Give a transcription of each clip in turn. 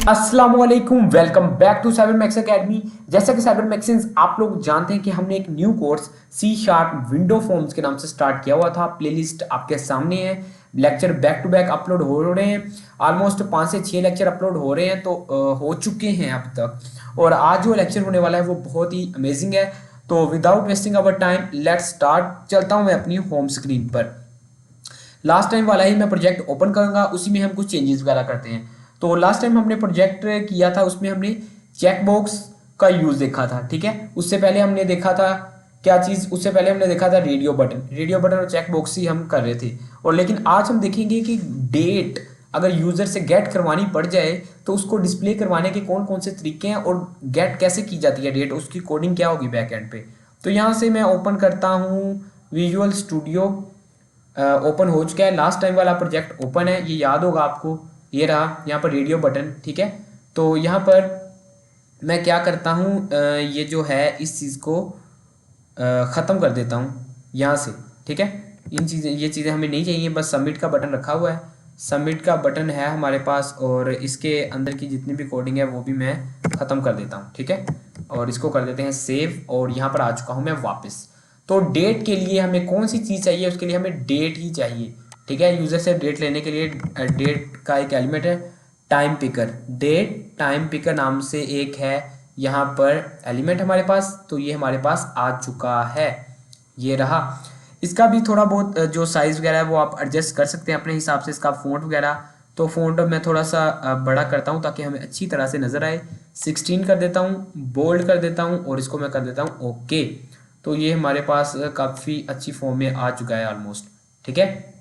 अस्सलाम वालेकुम, welcome back to cyber max academy. जैसा कि साइबर मैक्सिन्स आप लोग जानते हैं कि हमने एक new course C# window forms के नाम से स्टार्ट किया हुआ था। प्लेलिस्ट आपके सामने है, lecture back to back upload हो रहे हैं। ऑलमोस्ट 5 से 6 लेक्चर अपलोड हो रहे हैं, तो हो चुके हैं अब तक। और आज जो लेक्चर होने वाला है वो बहुत ही अमेजिंग है। तो without wasting our time let's start. चलता हूँ मैं अपनी होम स्क्रीन पर। लास्ट टाइम वाला ही मैं प्रोजेक्ट ओपन करूंगा, उसी में हम कुछ चेंजेस वगैरह करते हैं। तो लास्ट टाइम हमने प्रोजेक्ट किया था, उसमें हमने चेक बॉक्स का यूज देखा था। ठीक है, उससे पहले हमने देखा था क्या चीज, उससे पहले हमने देखा था रेडियो बटन और चेक बॉक्स ही हम कर रहे थे। और लेकिन आज हम देखेंगे कि डेट अगर यूजर से गेट करवानी पड़ जाए तो उसको डिस्प्ले करवाने के कौन कौन से तरीके हैं और गेट कैसे की जाती है डेट, उसकी कोडिंग क्या होगी बैक एंड पे। तो यहाँ से मैं ओपन करता हूँ विजुअल स्टूडियो। ओपन हो चुका है, लास्ट टाइम वाला प्रोजेक्ट ओपन है, ये याद होगा आपको। ये रहा यहाँ पर रेडियो बटन। ठीक है, तो यहाँ पर मैं क्या करता हूँ, ये जो है इस चीज़ को ख़त्म कर देता हूँ यहाँ से। ठीक है, ये चीज़ें हमें नहीं चाहिए, बस सबमिट का बटन रखा हुआ है। सबमिट का बटन है हमारे पास, और इसके अंदर की जितनी भी कोडिंग है वो भी मैं ख़त्म कर देता हूँ। ठीक है, और इसको कर देते हैं सेव, और यहाँ पर आ चुका हूँ मैं वापस। तो डेट के लिए हमें कौन सी चीज़ चाहिए, उसके लिए हमें डेट ही चाहिए। ठीक है, यूज़र से डेट लेने के लिए डेट का एक एलिमेंट है time picker. Date time picker नाम से एक है यहाँ पर एलिमेंट हमारे पास, तो ये हमारे पास आ चुका है। ये रहा। इसका भी थोड़ा बहुत जो साइज़ वगैरह है वो आप एडजस्ट कर सकते हैं अपने हिसाब से, इसका फ़ॉन्ट वगैरह। तो फ़ॉन्ट मैं थोड़ा सा बड़ा करता हूँ ताकि हमें अच्छी तरह से नज़र आए। 16 कर देता हूँ, बोल्ड कर देता हूँ, और इसको मैं कर देता हूँ ओके। तो ये हमारे पास काफ़ी अच्छी फॉर्म में आ चुका है ऑलमोस्ट। ठीक है,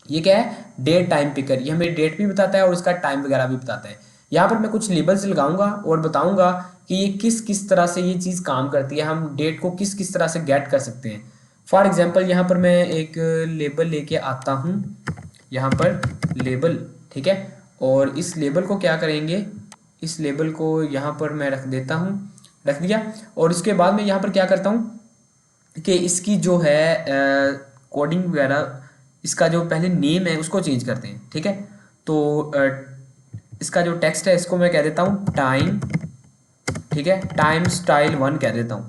ये क्या है, डेट टाइम पिकर। ये हमें डेट भी बताता है और इसका टाइम वगैरह भी बताता है। यहाँ पर मैं कुछ लेबल्स लगाऊंगा और बताऊंगा कि ये किस किस तरह से ये चीज़ काम करती है, हम डेट को किस किस तरह से गेट कर सकते हैं। फॉर एग्जाम्पल यहाँ पर मैं एक लेबल लेके आता हूँ, यहाँ पर लेबल। ठीक है, और इस लेबल को क्या करेंगे, इस लेबल को यहाँ पर मैं रख देता हूँ, रख दिया। और इसके बाद मैं यहाँ पर क्या करता हूँ कि इसकी जो है कोडिंग वगैरह, इसका जो पहले नेम है उसको चेंज करते हैं। ठीक है, तो इसका जो टेक्स्ट है इसको मैं कह देता हूँ टाइम। ठीक है, टाइम स्टाइल 1 कह देता हूँ,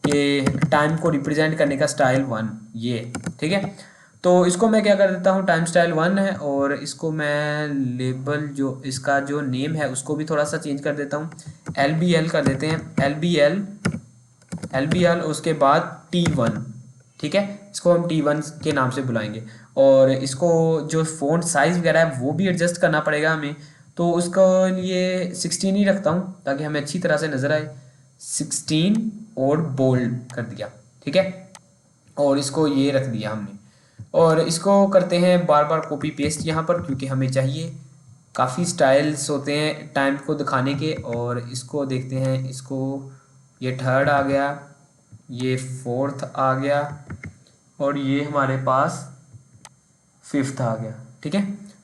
कि टाइम को रिप्रेजेंट करने का स्टाइल 1 ये। ठीक है, तो इसको मैं क्या कर देता हूँ, टाइम स्टाइल 1 है, और इसको मैं लेबल जो इसका जो नेम है उसको भी थोड़ा सा चेंज कर देता हूँ। LBL कर देते हैं, LBL उसके बाद T1। ठीक है, इसको हम T1 के नाम से बुलाएंगे। और इसको जो फ़ॉन्ट साइज़ वगैरह है वो भी एडजस्ट करना पड़ेगा हमें, तो उसके लिए 16 ही रखता हूँ ताकि हमें अच्छी तरह से नज़र आए। 16 और बोल्ड कर दिया। ठीक है, और इसको ये रख दिया हमने। और इसको करते हैं बार बार कॉपी पेस्ट यहाँ पर, क्योंकि हमें चाहिए। काफ़ी स्टाइल्स होते हैं टाइम को दिखाने के, और इसको देखते हैं, इसको ये थर्ड आ गया, ये फोर्थ आ गया, और ये हमारे पास फिफ्थ आ गया। ठीक है,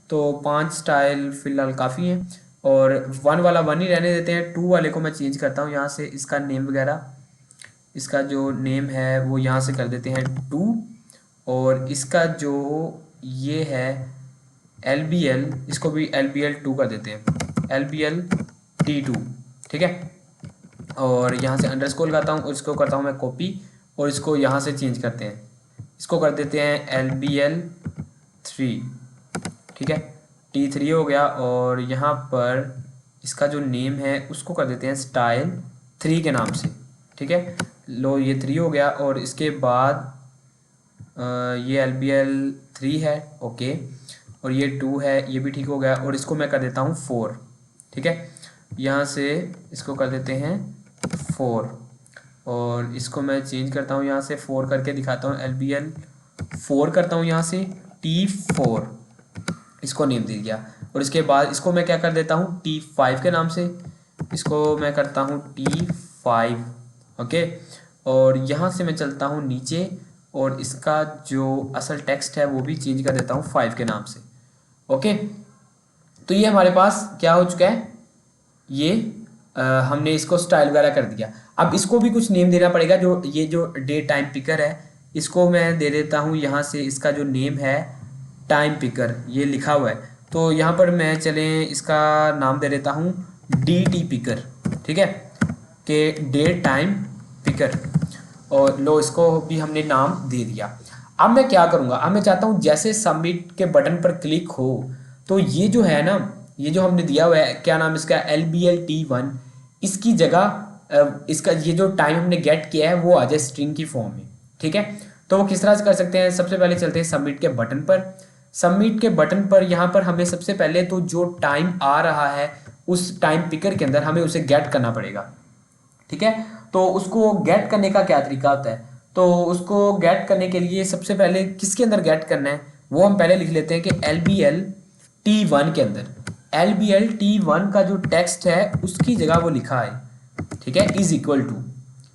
तो 5 स्टाइल फ़िलहाल काफ़ी है। और 1 वाला 1 ही रहने देते हैं। 2 वाले को मैं चेंज करता हूँ यहाँ से, इसका नेम वगैरह, इसका जो नेम है वो यहाँ से कर देते हैं 2। और इसका जो ये है LBL, इसको भी LBL 2 कर देते हैं, LBL T2। ठीक है, और यहाँ से अंडरस्कोर लगाता हूँ और इसको करता हूँ मैं कॉपी, और इसको यहाँ से चेंज करते हैं, इसको कर देते हैं LBL 3। ठीक है, T3 हो गया। और यहाँ पर इसका जो नेम है उसको कर देते हैं स्टाइल 3 के नाम से। ठीक है, लो ये 3 हो गया। और इसके बाद ये LBL 3 है, ओके, और ये 2 है, ये भी ठीक हो गया। और इसको मैं कर देता हूँ 4। ठीक है, यहाँ से इसको कर देते हैं 4, और इसको मैं चेंज करता हूँ, यहाँ से 4 करके दिखाता हूँ, LBL 4 करता हूँ, यहाँ से T4 इसको नेम दे दिया। और इसके बाद इसको मैं क्या कर देता हूँ T5 के नाम से, इसको मैं करता हूँ T5। ओके, और यहाँ से मैं चलता हूँ नीचे, और इसका जो असल टेक्स्ट है वो भी चेंज कर देता हूँ 5 के नाम से। ओके, तो ये हमारे पास क्या हो चुका है, ये हमने इसको स्टाइल वगैरह कर दिया। अब इसको भी कुछ नेम देना पड़ेगा। जो ये जो डे टाइम पिकर है इसको मैं दे देता हूँ यहाँ से, इसका जो नेम है टाइम पिकर ये लिखा हुआ है, तो यहाँ पर मैं चलें इसका नाम दे देता हूँ डी टी पिकर, ठीक है, कि डेट टाइम पिकर, और लो इसको भी हमने नाम दे दिया। अब मैं क्या करूँगा, अब मैं चाहता हूँ जैसे सबमिट के बटन पर क्लिक हो तो ये जो है ना, ये जो हमने दिया हुआ है, क्या नाम इसका, LBL-T1, इसकी जगह इसका ये जो टाइम हमने गेट किया है वो आ जाए स्ट्रिंग की फॉर्म में, ठीक है। तो वो किस तरह से कर सकते हैं, सबसे पहले चलते हैं सबमिट के बटन पर। सबमिट के बटन पर यहाँ पर हमें सबसे पहले तो जो टाइम आ रहा है उस टाइम पिकर के अंदर हमें उसे गेट करना पड़ेगा, ठीक है। तो उसको गेट करने का क्या तरीका होता है, तो उसको गेट करने के लिए सबसे पहले किसके अंदर गेट करना है वो हम पहले लिख लेते हैं कि LBL-T1 के अंदर। LBL-T1 का जो टेक्स्ट है उसकी जगह वो लिखा है, ठीक है, इज इक्वल टू,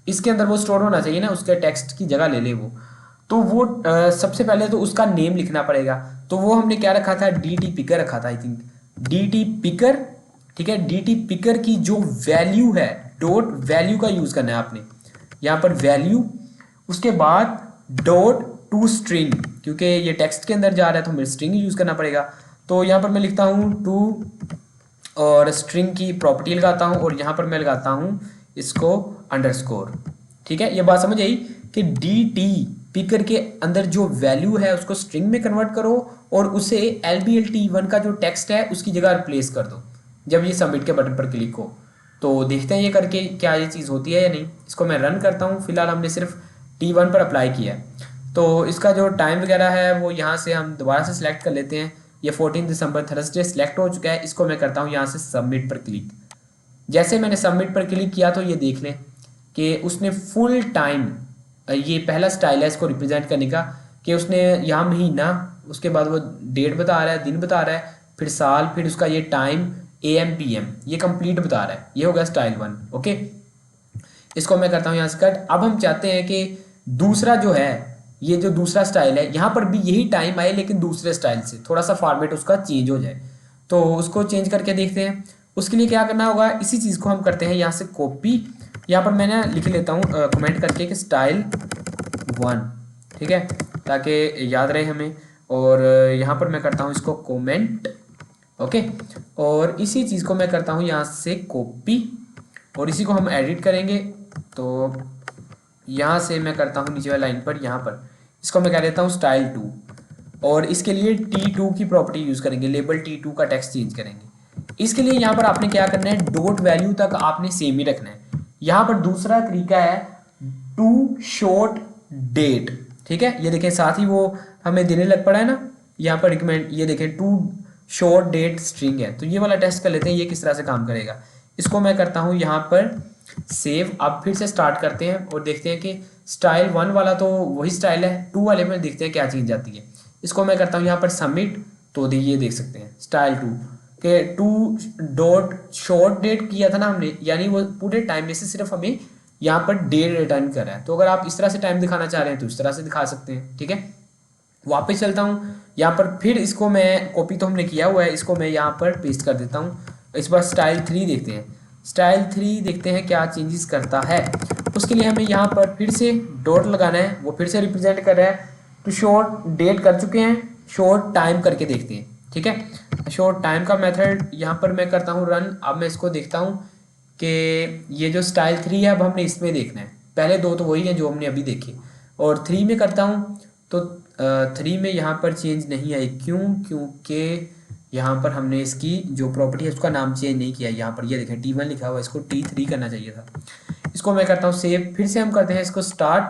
इसके अंदर वो स्टोर होना चाहिए ना, उसके टेक्स्ट की जगह ले ले वो। तो वो सबसे पहले तो उसका नेम लिखना पड़ेगा। तो वो हमने क्या रखा था, डी टी पिकर रखा था I think, D T picker, ठीक है। डी टी पिकर की जो वैल्यू है, डॉट वैल्यू का यूज़ करना है आपने यहाँ पर, वैल्यू, उसके बाद डॉट टू स्ट्रिंग, क्योंकि ये टेक्स्ट के अंदर जा रहा है तो हमें स्ट्रिंग यूज़ करना पड़ेगा। तो यहाँ पर मैं लिखता हूँ टू और स्ट्रिंग की प्रॉपर्टी लगाता हूँ और यहाँ पर मैं लगाता हूँ इसको अंडरस्कोर, ठीक है। ये बात समझ आई कि डी टी पिकर के अंदर जो वैल्यू है उसको स्ट्रिंग में कन्वर्ट करो और उसे LBL-T1 का जो टेक्स्ट है उसकी जगह रिप्लेस कर दो जब ये सबमिट के बटन पर क्लिक हो। तो देखते हैं ये करके क्या ये चीज़ होती है या नहीं। इसको मैं रन करता हूँ, फिलहाल हमने सिर्फ T1 पर अप्लाई किया है। तो इसका जो टाइम वगैरह है वो यहाँ से हम दोबारा से सिलेक्ट कर लेते हैं। ये 14 दिसंबर थर्सडे सिलेक्ट हो चुका है। इसको मैं करता हूँ यहाँ से सबमिट पर क्लिक। जैसे मैंने सबमिट पर क्लिक किया तो ये देख लें कि उसने फुल टाइम, ये पहला स्टाइल है इसको रिप्रेजेंट करने का, कि उसने यहाँ महीना, उसके बाद वो डेट बता रहा है, दिन बता रहा है, फिर साल, फिर उसका ये टाइम AM PM, ये कंप्लीट बता रहा है। ये हो गया स्टाइल 1, ओके। इसको मैं करता हूँ यहाँ से कट। अब हम चाहते हैं कि दूसरा जो है, ये जो दूसरा स्टाइल है यहाँ पर भी यही टाइम आए लेकिन दूसरे स्टाइल से, थोड़ा सा फॉर्मेट उसका चेंज हो जाए। तो उसको चेंज करके देखते हैं। उसके लिए क्या करना होगा, इसी चीज़ को हम करते हैं यहाँ से कॉपी। यहाँ पर मैंने लिख लेता हूँ कमेंट करके कि स्टाइल 1, ठीक है, ताकि याद रहे हमें। और यहाँ पर मैं करता हूँ इसको कमेंट, ओके। और इसी चीज़ को मैं करता हूँ यहाँ से कॉपी और इसी को हम एडिट करेंगे। तो यहाँ से मैं करता हूँ नीचे वाली लाइन पर, यहाँ पर इसको मैं कह देता हूँ स्टाइल 2 और इसके लिए T2 की प्रॉपर्टी यूज़ करेंगे, लेबल T2 का टेक्स्ट चेंज करेंगे। इसके लिए यहाँ पर आपने क्या करना है, डॉट वैल्यू तक आपने सेम ही रखना है। यहाँ पर दूसरा तरीका है टू शॉर्ट डेट, ठीक है। ये देखें साथ ही वो हमें देने लग पड़ा है ना यहाँ पर रिकमेंड, ये देखें टू शॉर्ट डेट स्ट्रिंग है। तो ये वाला टेस्ट कर लेते हैं ये किस तरह से काम करेगा। इसको मैं करता हूँ यहाँ पर सेव। अब फिर से स्टार्ट करते हैं और देखते हैं कि स्टाइल 1 वाला तो वही स्टाइल है, 2 वाले में देखते हैं क्या चेंज जाती है। इसको मैं करता हूँ यहाँ पर सबमिट। तो ये देख सकते हैं स्टाइल 2 के टू डॉट शॉर्ट डेट किया था ना हमने, यानी वो पूरे टाइम में से सिर्फ हमें यहाँ पर डेट रिटर्न कर रहा है। तो अगर आप इस तरह से टाइम दिखाना चाह रहे हैं तो इस तरह से दिखा सकते हैं, ठीक है। वापस चलता हूँ यहाँ पर, फिर इसको मैं कॉपी तो हमने किया हुआ है, इसको मैं यहाँ पर पेस्ट कर देता हूँ। इस बार स्टाइल 3 देखते हैं, स्टाइल 3 देखते हैं क्या चेंजेस करता है। उसके लिए हमें यहाँ पर फिर से डॉट लगाना है, वो फिर से रिप्रेजेंट कर रहा है। तो शॉर्ट डेट कर चुके हैं, शॉर्ट टाइम करके देखते हैं, ठीक है। शॉर्ट टाइम का मेथड यहाँ पर मैं करता हूँ रन। अब मैं इसको देखता हूँ कि ये जो स्टाइल 3 है अब हमने इसमें देखना है, पहले 2 तो वही है जो हमने अभी देखे। और 3 में करता हूँ तो 3 में यहाँ पर चेंज नहीं आई, क्यों, क्योंकि यहाँ पर हमने इसकी जो प्रॉपर्टी है उसका नाम चेंज नहीं किया। यहाँ पर ये देखें T1 लिखा हुआ है, इसको T3 करना चाहिए था। इसको मैं करता हूँ सेव, फिर से हम करते हैं इसको स्टार्ट।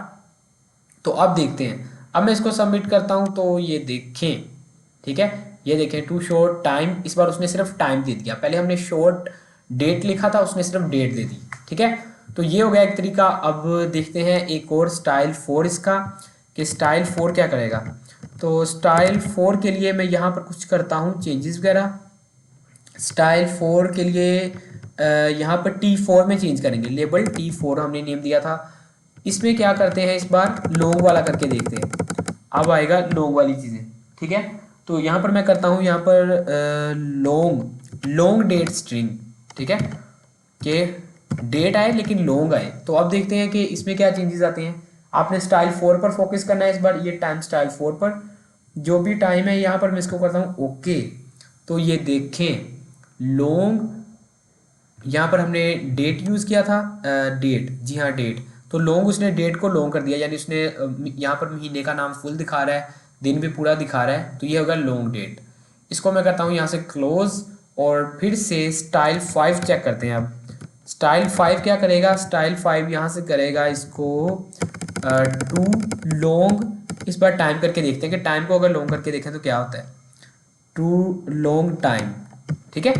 तो अब देखते हैं, अब मैं इसको सबमिट करता हूँ तो ये देखें, ठीक है, ये देखें टू शॉर्ट टाइम, इस बार उसने सिर्फ टाइम दे दिया। पहले हमने शॉर्ट डेट लिखा था, उसने सिर्फ डेट दे दी, ठीक है। तो ये हो गया एक तरीका। अब देखते हैं एक और स्टाइल 4 इसका, कि स्टाइल 4 क्या करेगा। तो स्टाइल 4 के लिए मैं यहाँ पर कुछ करता हूँ चेंजेस वगैरह। स्टाइल 4 के लिए यहाँ पर T4 में चेंज करेंगे, लेबल T4 हमने नेम दिया था। इसमें क्या करते हैं, इस बार लॉन्ग वाला करके देखते हैं। अब आएगा लॉन्ग वाली चीज़ें, ठीक है। तो यहाँ पर मैं करता हूँ यहाँ पर लॉन्ग डेट स्ट्रिंग, ठीक है, कि डेट आए लेकिन लॉन्ग आए। तो अब देखते हैं कि इसमें क्या चेंजेस आते हैं। आपने स्टाइल 4 पर फोकस करना है इस बार, ये टाइम स्टाइल 4 पर जो भी टाइम है यहाँ पर मैं इसको करता हूँ ओके। तो ये देखें लॉन्ग यहाँ पर हमने डेट यूज़ किया था, डेट, जी हाँ डेट। तो लॉन्ग, उसने डेट को लॉन्ग कर दिया, यानी उसने यहाँ पर महीने का नाम फुल दिखा रहा है, दिन भी पूरा दिखा रहा है, तो ये होगा लॉन्ग डेट। इसको मैं करता हूँ यहाँ से क्लोज, और फिर से स्टाइल 5 चेक करते हैं। अब स्टाइल 5 क्या करेगा, स्टाइल 5 यहाँ से करेगा इसको टू लॉन्ग। इस बार टाइम करके देखते हैं कि टाइम को अगर लॉन्ग करके देखें तो क्या होता है, टू लॉन्ग टाइम। ठीक है,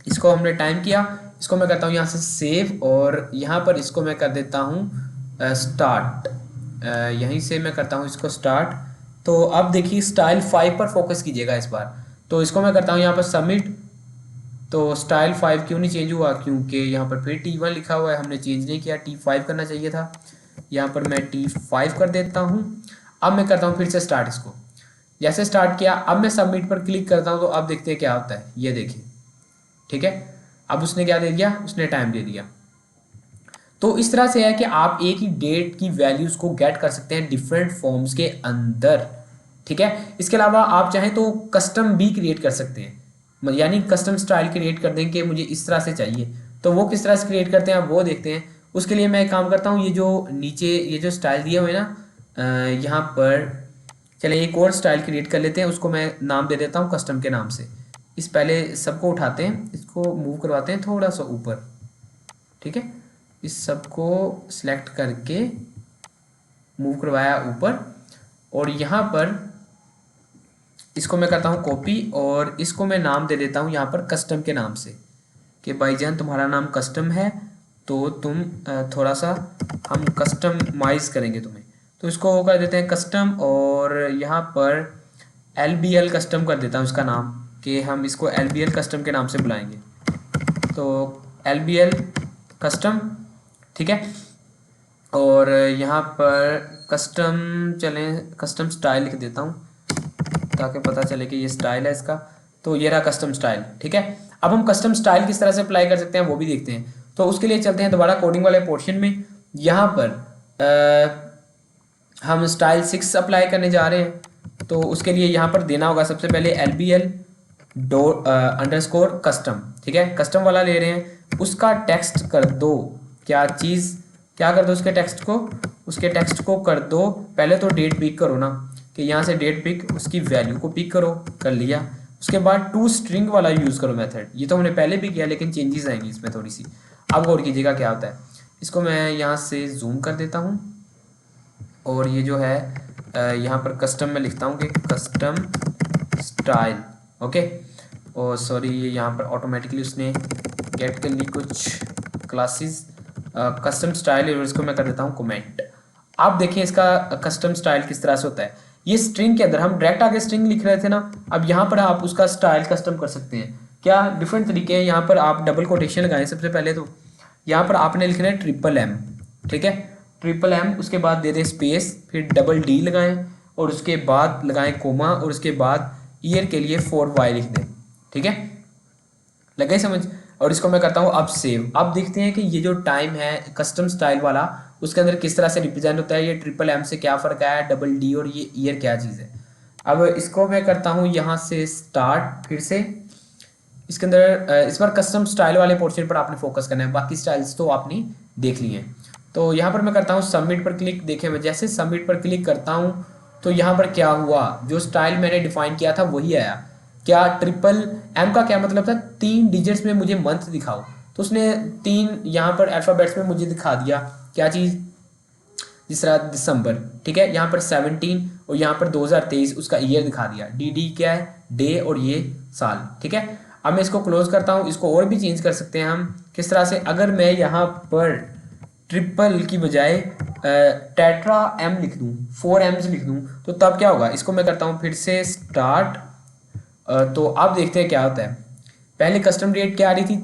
इसको हमने टाइम किया। इसको मैं करता हूँ यहाँ से सेव, और यहाँ पर इसको मैं कर देता हूँ स्टार्ट। यहीं से मैं करता हूँ इसको स्टार्ट। तो अब देखिए स्टाइल 5 पर फोकस कीजिएगा इस बार। तो इसको मैं करता हूँ यहाँ पर सबमिट। तो स्टाइल 5 क्यों नहीं चेंज हुआ, क्योंकि यहाँ पर फिर T1 लिखा हुआ है, हमने चेंज नहीं किया, T5 करना चाहिए था। यहाँ पर मैं T5 कर देता हूँ। अब मैं करता हूँ फिर से स्टार्ट। इसको जैसे स्टार्ट किया, अब मैं सबमिट पर क्लिक करता हूँ, तो अब देखते हैं क्या होता है, ये देखिए। ठीक है, अब उसने क्या दे दिया, उसने टाइम दे दिया। तो इस तरह से है कि आप एक ही डेट की वैल्यूज को गेट कर सकते हैं डिफरेंट फॉर्म्स के अंदर। ठीक है, इसके अलावा आप चाहें तो कस्टम भी क्रिएट कर सकते हैं, यानी कस्टम स्टाइल क्रिएट कर दें कि मुझे इस तरह से चाहिए। तो वो किस तरह से क्रिएट करते हैं आप वो देखते हैं। उसके लिए मैं एक काम करता हूँ, ये जो नीचे ये जो स्टाइल दिए हुए ना, यहाँ पर चले एक और स्टाइल क्रिएट कर लेते हैं, उसको मैं नाम दे देता हूँ कस्टम के नाम से। इस पहले सबको उठाते हैं, इसको मूव करवाते हैं थोड़ा सा ऊपर। ठीक है, इस सब को सिलेक्ट करके मूव करवाया ऊपर, और यहाँ पर इसको मैं करता हूँ कॉपी, और इसको मैं नाम दे देता हूँ यहाँ पर कस्टम के नाम से, कि भाईजान तुम्हारा नाम कस्टम है, तो तुम थोड़ा सा हम कस्टमाइज करेंगे तुम्हें। तो इसको वो कर देते हैं कस्टम, और यहाँ पर LBL कस्टम कर देता हूँ इसका नाम, कि हम इसको LBL कस्टम के नाम से बुलाएंगे। तो LBL कस्टम, ठीक है। और यहाँ पर कस्टम, चलें कस्टम स्टाइल लिख देता हूँ ताकि पता चले कि ये स्टाइल है इसका। तो ये रहा कस्टम स्टाइल। ठीक है, अब हम कस्टम स्टाइल किस तरह से अप्लाई कर सकते हैं वो भी देखते हैं। तो उसके लिए चलते हैं दोबारा कोडिंग वाले पोर्शन में। यहाँ पर हम स्टाइल 6 अप्लाई करने जा रहे हैं। तो उसके लिए यहाँ पर देना होगा सबसे पहले LBL डो अंडरस्कोर कस्टम। ठीक है, कस्टम वाला ले रहे हैं, उसका टेक्स्ट कर दो, क्या चीज़, क्या कर दो उसके टेक्स्ट को, उसके टेक्स्ट को कर दो पहले तो डेट पिक करो ना, कि यहाँ से डेट पिक, उसकी वैल्यू को पिक करो, कर लिया। उसके बाद टू स्ट्रिंग वाला यूज़ करो मेथड, ये तो हमने पहले भी किया लेकिन चेंजेस आएंगी इसमें थोड़ी सी। अब गौर कीजिएगा क्या होता है। इसको मैं यहाँ से जूम कर देता हूँ, और ये जो है यहाँ पर कस्टम में लिखता हूँ कि कस्टम स्टाइल। ओके, और सॉरी ये यहाँ पर ऑटोमेटिकली उसने गेट कर ली कुछ क्लासेस। कस्टम स्टाइल, और इसको मैं कर देता हूँ कमेंट। आप देखिए इसका कस्टम स्टाइल किस तरह से होता है। ये स्ट्रिंग के अंदर हम डायरेक्ट आगे स्ट्रिंग लिख रहे थे ना, अब यहाँ पर आप उसका स्टाइल कस्टम कर सकते हैं। क्या डिफरेंट तरीके हैं, यहाँ पर आप डबल कोटेशन लगाएं सबसे पहले। तो यहाँ पर आपने लिखना है MM। ठीक है, MM, उसके बाद दे दें स्पेस, फिर DD लगाएं, और उसके बाद लगाएं कोमा, और उसके बाद ईयर के लिए 4Y लिख दें। ठीक है, लगे समझ। और इसको मैं करता हूँ अब सेव। अब देखते हैं कि ये जो टाइम है कस्टम स्टाइल वाला, उसके अंदर किस तरह से रिप्रेजेंट होता है, ये MM से क्या फ़र्क आया, DD और ये ईयर क्या चीज़ है। अब इसको मैं करता हूँ यहाँ से स्टार्ट, फिर से इसके अंदर इस बार कस्टम स्टाइल वाले पोर्शन पर आपने फोकस करना है, बाकी स्टाइल्स तो आपने देख लिए हैं। तो यहाँ पर मैं करता हूँ सबमिट पर क्लिक। देखें मैं जैसे सबमिट पर क्लिक करता हूँ तो यहाँ पर क्या हुआ, जो स्टाइल मैंने डिफाइन किया था वही आया। क्या MM का क्या मतलब था, 3 डिजिट्स में मुझे मंथ दिखाओ, तो उसने 3 यहाँ पर अल्फ़ाबेट्स में मुझे दिखा दिया क्या चीज़, जिस तरह दिसंबर। ठीक है, यहाँ पर 17, और यहाँ पर 2023 उसका ईयर दिखा दिया। DD क्या है, डे, और ये साल। ठीक है, अब मैं इसको क्लोज करता हूँ। इसको और भी चेंज कर सकते हैं हम किस तरह से, अगर मैं यहाँ पर ट्रिपल की बजाय टेट्रा M लिख दूँ, 4 M's लिख दूँ, तो तब क्या होगा। इसको मैं करता हूँ फिर से स्टार्ट। तो अब देखते हैं क्या होता है। पहले कस्टम डेट क्या आ रही थी,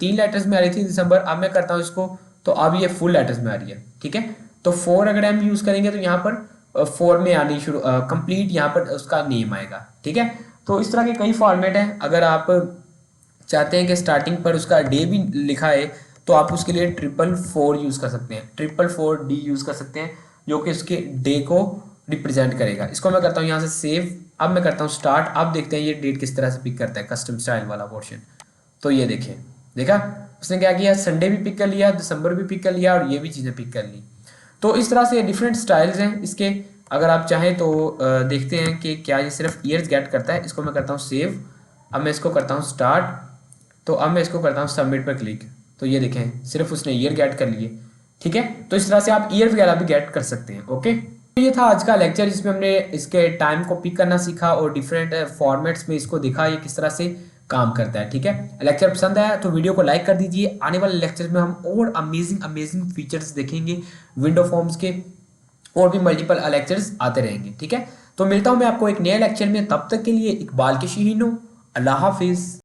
3 लेटर्स में आ रही थी दिसंबर। अब मैं करता हूँ इसको, तो अब ये फुल लेटर्स में आ रही है। ठीक है, तो 4 अगर M यूज़ करेंगे तो यहाँ पर 4 में आनी शुरू, कंप्लीट यहाँ पर उसका नेम आएगा। ठीक है, तो इस तरह के कई फॉर्मेट हैं। अगर आप चाहते हैं कि स्टार्टिंग पर उसका डे भी लिखा है, तो आप उसके लिए 444 यूज़ कर सकते हैं, 444D यूज़ कर सकते हैं, जो कि उसके डे को रिप्रेजेंट करेगा। इसको मैं करता हूँ यहाँ से सेव। अब मैं करता हूँ स्टार्ट। अब देखते हैं ये डेट किस तरह से पिक करता है कस्टम स्टाइल वाला पोर्शन। तो ये देखें, देखा उसने क्या किया, संडे भी पिक कर लिया, दिसंबर भी पिक कर लिया और ये भी चीज़ें पिक कर ली। तो इस तरह से डिफरेंट स्टाइल्स हैं इसके। अगर आप चाहें तो देखते हैं कि क्या ये सिर्फ ईयर्स गेट करता है। इसको मैं करता हूँ सेव। अब मैं इसको करता हूँ स्टार्ट। तो अब मैं इसको करता हूँ सबमिट पर क्लिक। तो ये देखें सिर्फ उसने ईयर गेट कर लिए। ठीक है, तो इस तरह से आप ईयर वगैरह भी गेट कर सकते हैं। ओके, तो ये था आज का लेक्चर जिसमें हमने इसके टाइम को पिक करना सीखा और डिफरेंट फॉर्मेट्स में इसको देखा ये किस तरह से काम करता है। ठीक है, लेक्चर पसंद आया तो वीडियो को लाइक कर दीजिए। आने वाले लेक्चर में हम और अमेजिंग अमेजिंग फीचर्स देखेंगे विंडो फॉर्म्स के, और भी मल्टीपल लेक्चर्स आते रहेंगे। ठीक है, तो मिलता हूं मैं आपको एक नए लेक्चर में, तब तक के लिए इकबाल के शहीनों, अल्लाह हाफिज।